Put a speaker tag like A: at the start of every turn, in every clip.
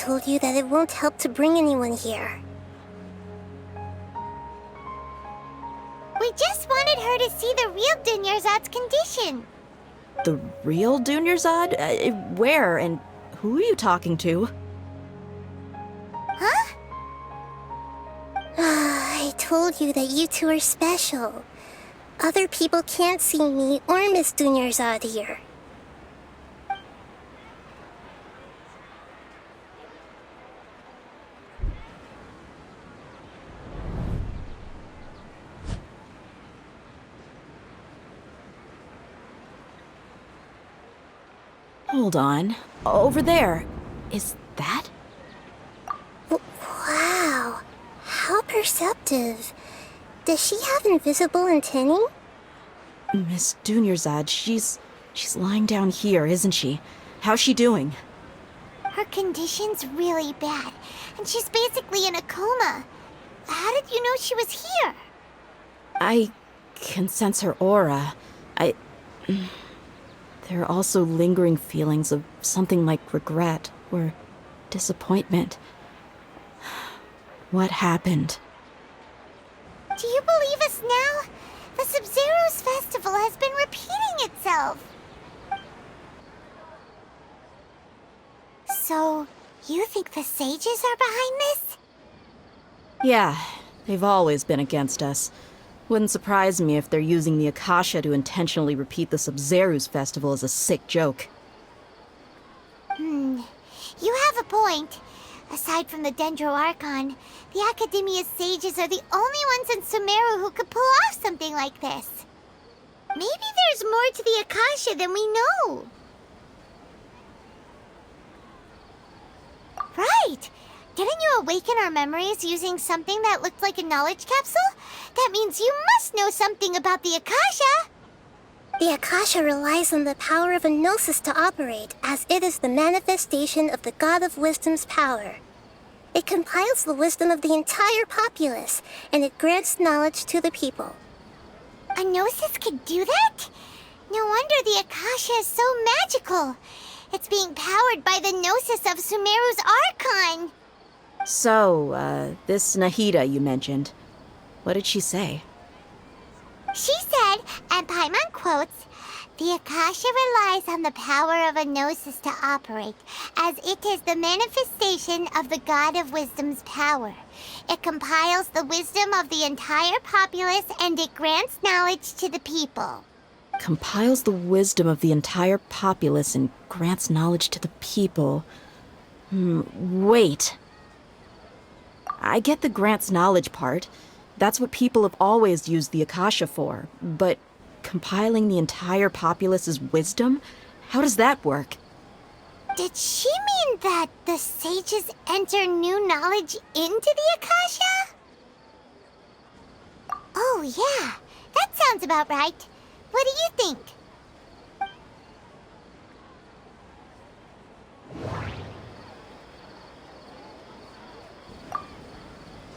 A: told you that it won't help to bring anyone here.
B: We just wanted her to see the real Dunyarzad's condition.
C: The real Dunyarzad? Where and who are you talking to?
B: Huh?
A: I told you that you two are special. Other people can't see me or Miss Dunyarzad here.
C: Hold on. Over there. Is that?
A: Wow. How perceptive. Does she have invisible antennae?
C: Miss Dunyarzad, she's lying down here, isn't she? How's she doing?
B: Her condition's really bad, and she's basically in a coma. How did you know she was here?
C: I can sense her aura. There are also lingering feelings of something like regret or disappointment. What happened?
B: Do you believe us now? The Sub-Zero's festival has been repeating itself. So, you think the sages are behind this?
C: Yeah, they've always been against us. Wouldn't surprise me if they're using the Akasha to intentionally repeat the Sub-Zero's festival as a sick joke.
B: You have a point. Aside from the Dendro Archon, the Academia's sages are the only ones in Sumeru who could pull off something like this. Maybe there's more to the Akasha than we know. Right! Didn't you awaken our memories using something that looked like a knowledge capsule? That means you must know something about the Akasha!
A: The Akasha relies on the power of a gnosis to operate, as it is the manifestation of the God of Wisdom's power. It compiles the wisdom of the entire populace, and it grants knowledge to the people.
B: A gnosis could do that? No wonder the Akasha is so magical. It's being powered by the gnosis of Sumeru's Archon.
C: So, this Nahida you mentioned, what did she say?
B: She said, and Paimon quotes, "The Akasha relies on the power of a gnosis to operate, as it is the manifestation of the God of Wisdom's power. It compiles the wisdom of the entire populace and it grants knowledge to the people."
C: Compiles the wisdom of the entire populace and grants knowledge to the people. Wait. I get the grants knowledge part. That's what people have always used the Akasha for. But compiling the entire populace's wisdom? How does that work?
B: Did she mean that the sages enter new knowledge into the Akasha? Oh yeah, that sounds about right. What do you think?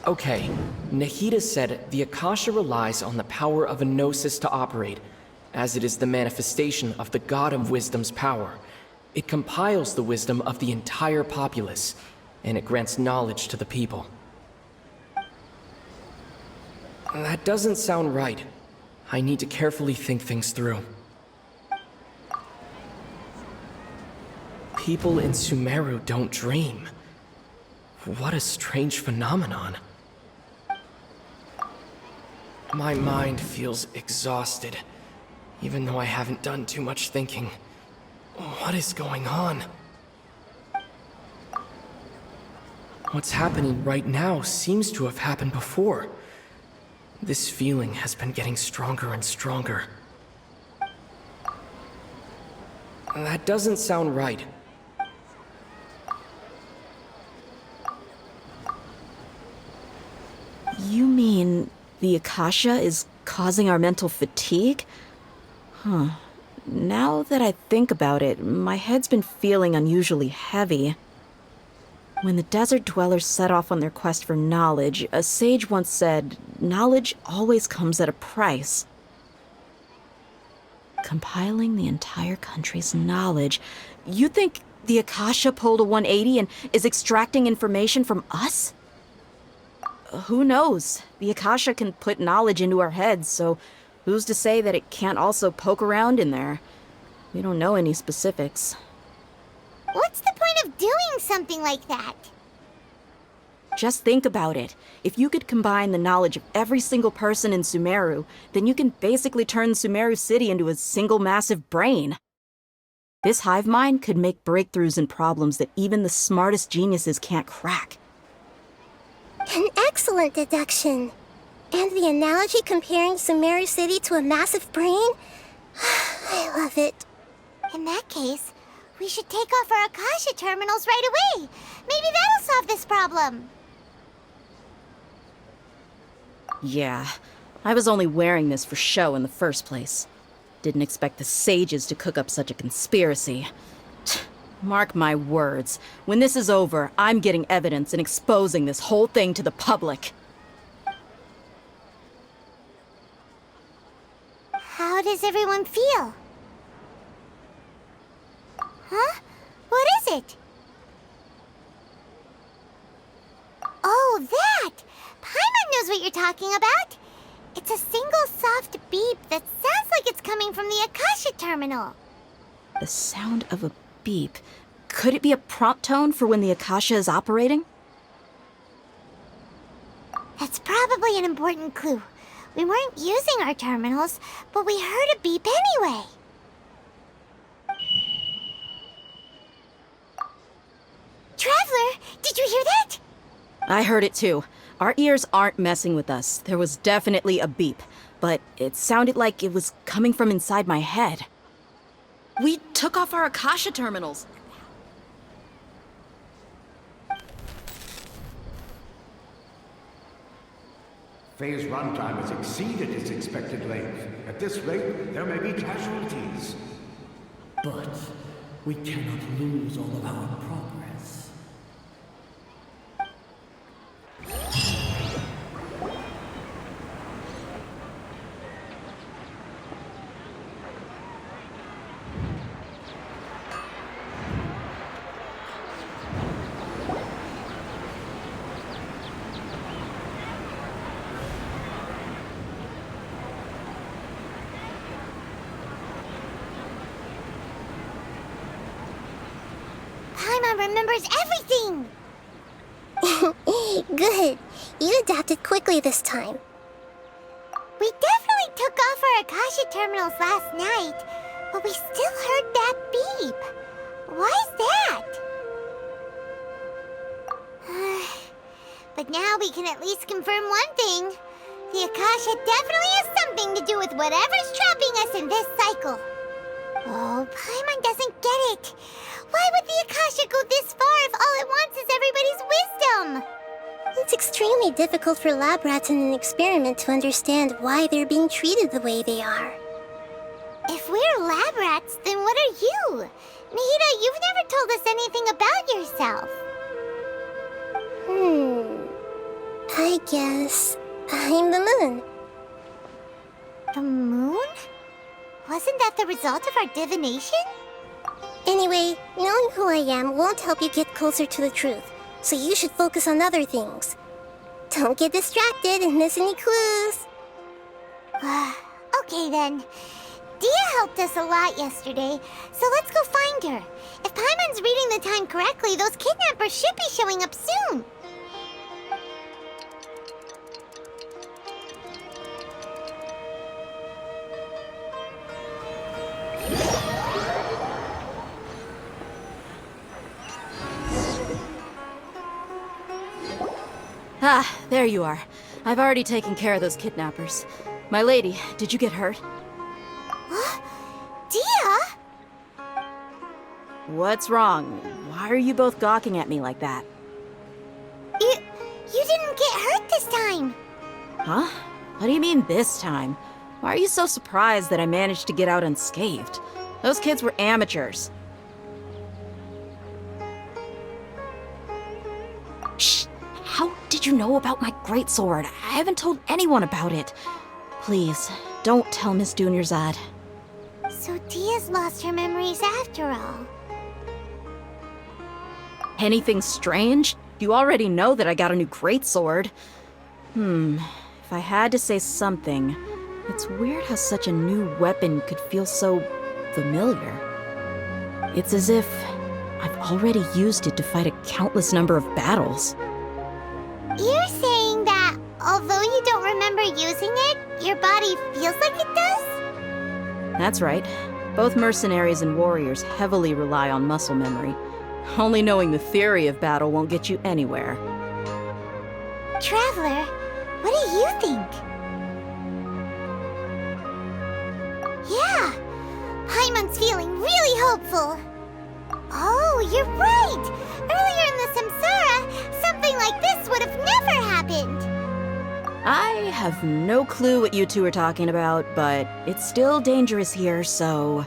D: Okay, Nahida said the Akasha relies on the power of a gnosis to operate, as it is the manifestation of the God of Wisdom's power. It compiles the wisdom of the entire populace, and it grants knowledge to the people. That doesn't sound right. I need to carefully think things through. People in Sumeru don't dream. What a strange phenomenon. My mind feels exhausted, even though I haven't done too much thinking. What is going on? What's happening right now seems to have happened before. This feeling has been getting stronger and stronger. That doesn't sound right.
C: You mean the Akasha is causing our mental fatigue? Huh. Now that I think about it, my head's been feeling unusually heavy. When the desert dwellers set off on their quest for knowledge, a sage once said, knowledge always comes at a price. Compiling the entire country's knowledge. You think The Akasha pulled a 180 and is extracting information from us? Who knows? The Akasha can put knowledge into our heads, so who's to say that it can't also poke around in there? We don't know any specifics.
B: What's the point of doing something like that?
C: Just think about it. If you could combine the knowledge of every single person in Sumeru, then you can basically turn Sumeru City into a single massive brain. This hive mind could make breakthroughs in problems that even the smartest geniuses can't crack.
A: An excellent deduction. And the analogy comparing Sumeru City to a massive brain? I love it.
B: In that case, we should take off our Akasha terminals right away. Maybe that'll solve this problem.
C: Yeah, I was only wearing this for show in the first place. Didn't expect the sages to cook up such a conspiracy. Mark my words, when this is over, I'm getting evidence and exposing this whole thing to the public.
B: How does everyone feel? Huh? What is it? Oh, that! Paimon knows what you're talking about. It's a single soft beep that sounds like it's coming from the Akasha terminal.
C: The sound of a beep. Could it be a prompt tone for when the Akasha is operating?
B: That's probably an important clue. We weren't using our terminals, but we heard a beep anyway. Traveler, did you hear that?
C: I heard it too. Our ears aren't messing with us. There was definitely a beep, but it sounded like it was coming from inside my head. We took off our Akasha terminals.
E: Phase runtime has exceeded its expected length. At this rate, there may be casualties.
F: But we cannot lose all of our progress.
B: Paimon remembers everything!
A: Good. You adapted quickly this time.
B: We definitely took off our Akasha terminals last night, but we still heard that beep. Why is that? But now we can at least confirm one thing. The Akasha definitely has something to do with whatever's trapping us in this cycle. Oh, Paimon doesn't get it. Why would the Akasha go this far if all it wants is everybody's wisdom?
A: It's extremely difficult for lab rats in an experiment to understand why they're being treated the way they are.
B: If we're lab rats, then what are you? Nahida, you've never told us anything about yourself.
A: I guess I'm the moon.
B: The moon? Wasn't that the result of our divination?
A: Anyway, knowing who I am won't help you get closer to the truth, so you should focus on other things. Don't get distracted and miss any clues.
B: Okay then. Dia helped us a lot yesterday, so let's go find her. If Paimon's reading the time correctly, those kidnappers should be showing up soon.
C: Ah, there you are. I've already taken care of those kidnappers. My lady, did you get hurt?
B: Dia?
C: What's wrong? Why are you both gawking at me like that?
B: You didn't get hurt this time.
C: Huh? What do you mean this time? Why are you so surprised that I managed to get out unscathed? Those kids were amateurs. Shh! How did you know about my greatsword? I haven't told anyone about it. Please, don't tell Miss Dunyarzad.
B: So Dia's lost her memories after all.
C: Anything strange? You already know that I got a new greatsword. If I had to say something, it's weird how such a new weapon could feel so familiar. It's as if I've already used it to fight a countless number of battles.
B: You're saying that although you don't remember using it, your body feels like it does?
C: That's right. Both mercenaries and warriors heavily rely on muscle memory. Only knowing the theory of battle won't get you anywhere.
B: Traveler, what do you think? Yeah, Paimon's feeling really hopeful. Oh, you're right! Earlier in the Samsara, something like this would have never happened!
C: I have no clue what you two are talking about, but it's still dangerous here, so...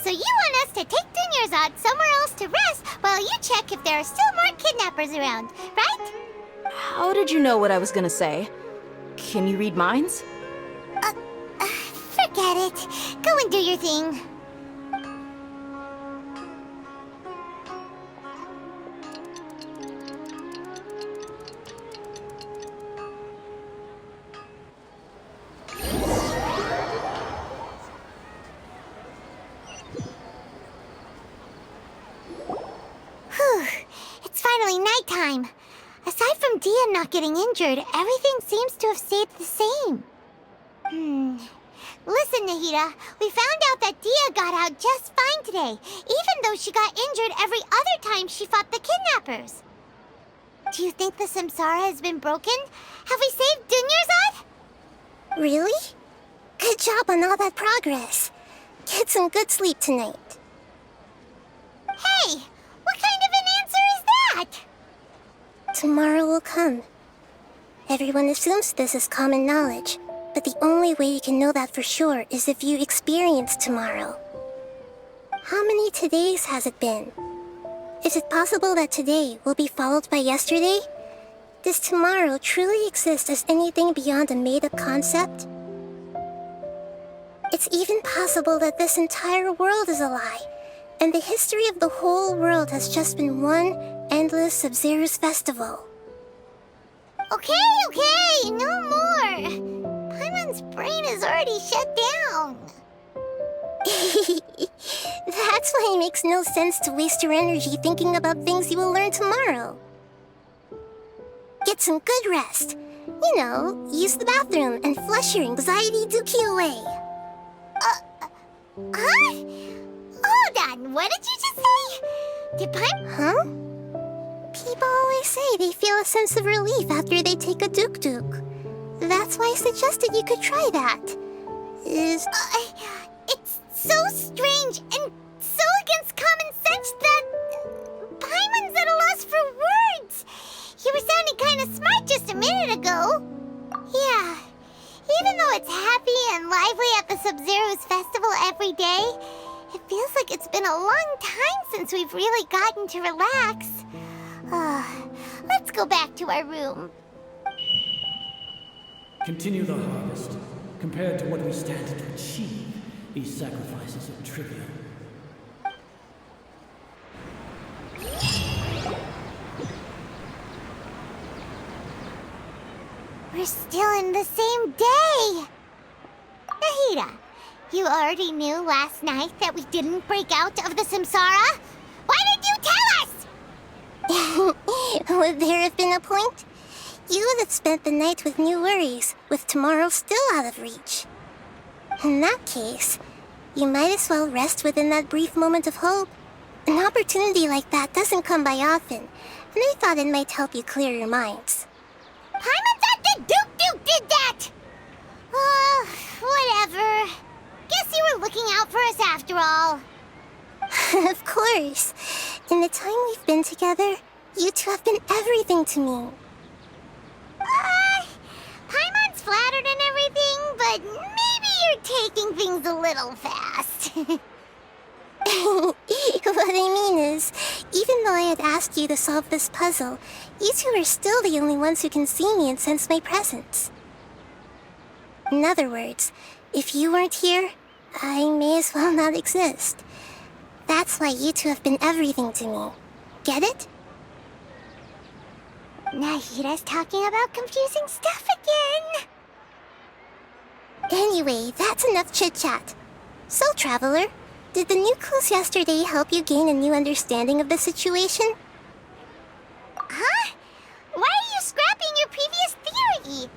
B: So you want us to take Dunyarzad somewhere else to rest while you check if there are still more kidnappers around, right?
C: How did you know what I was gonna say? Can you read minds?
B: Forget it. Go and do your thing. Whew. It's finally nighttime. Aside from Dia not getting injured, everything seems to have stayed the same. Listen, Nahida, we found out that Dia got out just fine today, even though she got injured every other time she fought the kidnappers. Do you think the Samsara has been broken? Have we saved Dunyarzad?
A: Really? Good job on all that progress. Get some good sleep tonight.
B: Hey, what kind of an answer is that?
A: Tomorrow will come. Everyone assumes this is common knowledge, but the only way you can know that for sure is if you experience tomorrow. How many todays has it been? Is it possible that today will be followed by yesterday? Does tomorrow truly exist as anything beyond a made-up concept? It's even possible that this entire world is a lie, and the history of the whole world has just been one endless Sub-Zero's festival.
B: Okay, no more. Paimon's brain is already shut down.
A: That's why it makes no sense to waste your energy thinking about things you will learn tomorrow. Get some good rest. You know, use the bathroom and flush your anxiety dookie away.
B: Huh? Hold on, what did you just say? Did Paimon...
A: Huh? People always say they feel a sense of relief after they take a duk-duk. That's why I suggested you could try that. It's
B: so strange and so against common sense that... Paimon's at a loss for words. You were sounding kind of smart just a minute ago. Yeah, even though it's happy and lively at the Sub-Zero's festival every day, it feels like it's been a long time since we've really gotten to relax. Let's go back to our room.
F: Continue the harvest. Compared to what we stand to achieve, these sacrifices are trivial.
B: We're still in the same day! Nahida, you already knew last night that we didn't break out of the Samsara? Why did you tell us?
A: Would there have been a point? You would have spent the night with new worries, with tomorrow still out of reach. In that case, you might as well rest within that brief moment of hope. An opportunity like that doesn't come by often, and I thought it might help you clear your minds.
B: Paimon thought the Duke did that! Whatever. Guess you were looking out for us after all.
A: Of course. In the time we've been together, you two have been everything to me.
B: Paimon's flattered and everything, but maybe you're taking things a little fast.
A: What I mean is, even though I had asked you to solve this puzzle, you two are still the only ones who can see me and sense my presence. In other words, if you weren't here, I may as well not exist. That's why you two have been everything to me. Get it?
B: Nahida's talking about confusing stuff again.
A: Anyway, that's enough chit-chat. So, Traveler, did the new clues yesterday help you gain a new understanding of the situation?
B: Huh? Why are you scrapping your previous theory?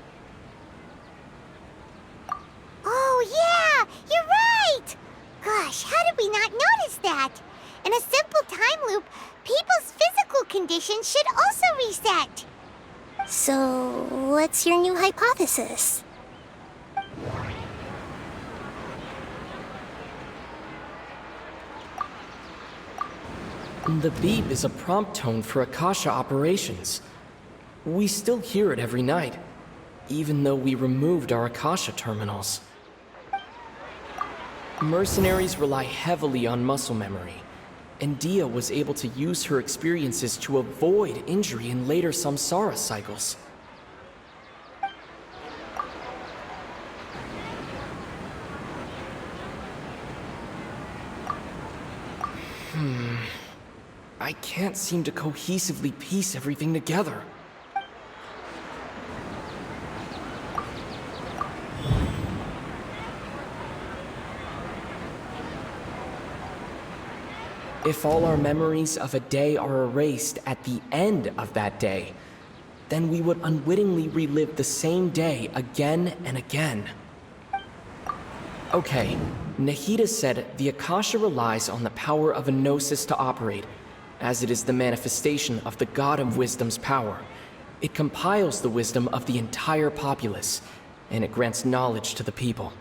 B: Oh, yeah! You're right! Gosh, how did we not notice that? In a simple time loop, people's physical conditions should also reset.
A: So, what's your new hypothesis?
D: The beep is a prompt tone for Akasha operations. We still hear it every night, even though we removed our Akasha terminals. Mercenaries rely heavily on muscle memory, and Dia was able to use her experiences to avoid injury in later samsara cycles. I can't seem to cohesively piece everything together. If all our memories of a day are erased at the end of that day, then we would unwittingly relive the same day again and again. Okay, Nahida said the Akasha relies on the power of a gnosis to operate, as it is the manifestation of the God of Wisdom's power. It compiles the wisdom of the entire populace, and it grants knowledge to the people.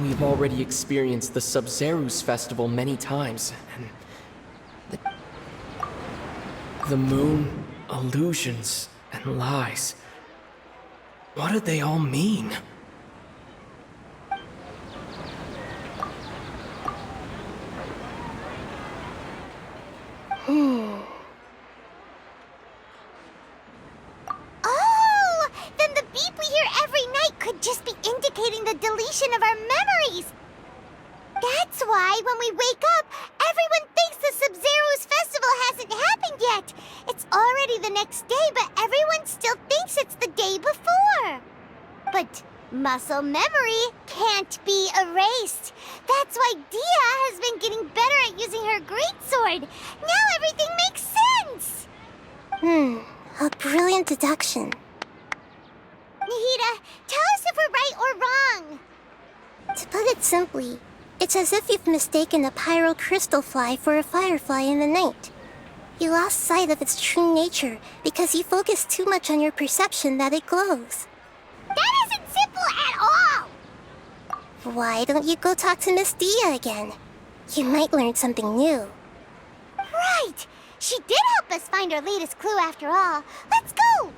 D: We've already experienced the Sub-Zerus festival many times, and the moon, illusions, and lies. What do they all mean?
B: Oh! Then the beep we hear every night could just be indicating the deletion of our memories! That's why when we wake up, everyone thinks the Sub-Zero's festival hasn't happened yet! It's already the next day, but everyone still thinks it's the day before! But muscle memory can't be erased. That's why Dia has been getting better at using her greatsword. Now everything makes sense!
A: A brilliant deduction.
B: Nahida, tell us if we're right or wrong.
A: To put it simply, it's as if you've mistaken a pyro crystal fly for a firefly in the night. You lost sight of its true nature because you focused too much on your perception that it glows.
B: That isn't simple at all!
A: Why don't you go talk to Miss Dia again? You might learn something new.
B: Right! She did help us find our latest clue after all. Let's go!